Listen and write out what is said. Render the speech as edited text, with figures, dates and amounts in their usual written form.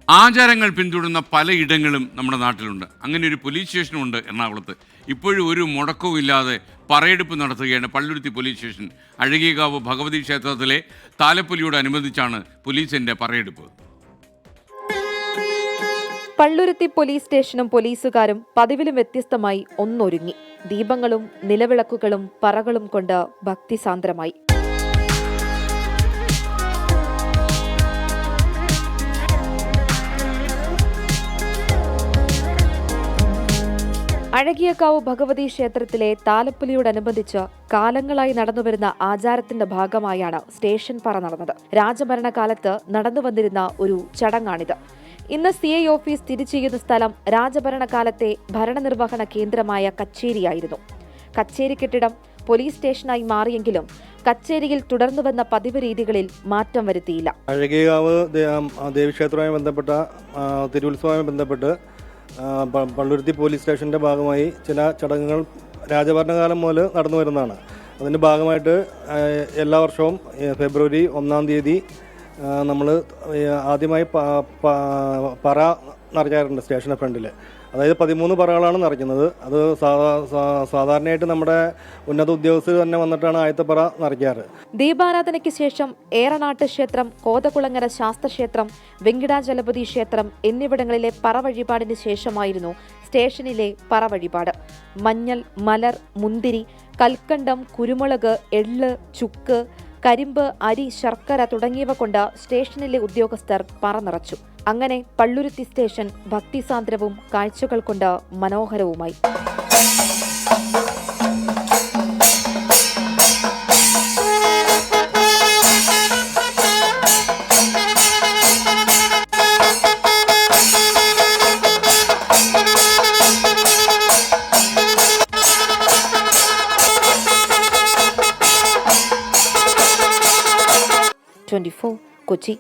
ആചാരങ്ങൾ പിന്തുടരുന്ന പലയിടങ്ങളും നമ്മുടെ നാട്ടിലുണ്ട്. അങ്ങനെ ഒരു പോലീസ് സ്റ്റേഷനുമുണ്ട് എറണാകുളത്ത്. ഇപ്പോഴും ഒരു മുടക്കവും ഇല്ലാതെ പറയെടുപ്പ് നടത്തുകയാണ് പള്ളുരുത്തി പോലീസ് സ്റ്റേഷൻ. അഴകിയകാവ് ഭഗവതി ക്ഷേത്രത്തിലെ താലപ്പൊലിയോടനുബന്ധിച്ചാണ് പോലീസിന്റെ പറയെടുപ്പ്. പള്ളുരുത്തി പോലീസ് സ്റ്റേഷനും പോലീസുകാരും പതിവിലും വ്യത്യസ്തമായി ഒന്നൊരുങ്ങി. ദീപങ്ങളും നിലവിളക്കുകളും പറകളും കൊണ്ട് ഭക്തിസാന്ദ്രമായി. അഴകിയകാവ് ഭഗവതി ക്ഷേത്രത്തിലെ താലപ്പൊലിയോടനുബന്ധിച്ച് കാലങ്ങളായി നടന്നുവരുന്ന ആചാരത്തിന്റെ ഭാഗമായാണ് സ്റ്റേഷൻ പറ നടന്നത്. രാജഭരണകാലത്ത് നടന്നുവന്നിരുന്ന ഒരു ചടങ്ങാണിത്. ഇന്ന് CI ഓഫീസ് സ്ഥിതി ചെയ്യുന്ന സ്ഥലം രാജഭരണകാലത്തെ ഭരണനിർവഹണ കേന്ദ്രമായ കച്ചേരിയായിരുന്നു. കച്ചേരി കെട്ടിടം പോലീസ് സ്റ്റേഷനായി മാറിയെങ്കിലും കച്ചേരിയിൽ തുടർന്നുവന്ന പതിവ് രീതികളിൽ മാറ്റം വരുത്തിയില്ല. അഴകിയകാവ് ദേവീക്ഷേത്രവുമായി ബന്ധപ്പെട്ട തിരുവുത്സവവുമായി ബന്ധപ്പെട്ട് പള്ളുരുത്തി പോലീസ് സ്റ്റേഷൻ്റെ ഭാഗമായി ചില ചടങ്ങുകൾ രാജഭരണകാലം മുതൽ നടന്നു വരുന്നതാണ്. അതിൻ്റെ ഭാഗമായിട്ട് എല്ലാ വർഷവും ഫെബ്രുവരി 1-ാം തീയതി നമ്മൾ ആദ്യമായി പറ നിറയ്ക്കാറുണ്ട് സ്റ്റേഷൻ്റെ ഫ്രണ്ടിൽ. അതായത് 13 പറകളാണ് നിറയ്ക്കുന്നത്. അത് സാധാരണയായിട്ട് നമ്മുടെ ഉന്നത ഉദ്യോഗസ്ഥർ തന്നെ വന്നിട്ടാണ് ആദ്യത്തെ പറ നിറയ്ക്കാറ്. ദീപാരാധനയ്ക്ക് ശേഷം ഏറനാട്ട് ക്ഷേത്രം, കോതകുളങ്ങര ശാസ്ത്രക്ഷേത്രം, വെങ്കിടാചലപതി ക്ഷേത്രം എന്നിവിടങ്ങളിലെ പറ വഴിപാടിന് ശേഷമായിരുന്നു സ്റ്റേഷനിലെ പറ വഴിപാട്. മഞ്ഞൾ, മലർ, മുന്തിരി, കൽക്കണ്ടം, കുരുമുളക്, എള്ള്, ചുക്ക്, കരിമ്പ്, അരി, ശർക്കര തുടങ്ങിയവ കൊണ്ട് സ്റ്റേഷനിലെ ഉദ്യോഗസ്ഥർ പറ നിറച്ചു. അങ്ങനെ പള്ളുരുത്തി സ്റ്റേഷൻ ഭക്തിസാന്ദ്രവും കാഴ്ചകൾ കൊണ്ട് മനോഹരവുമായി. കൊച്ചി.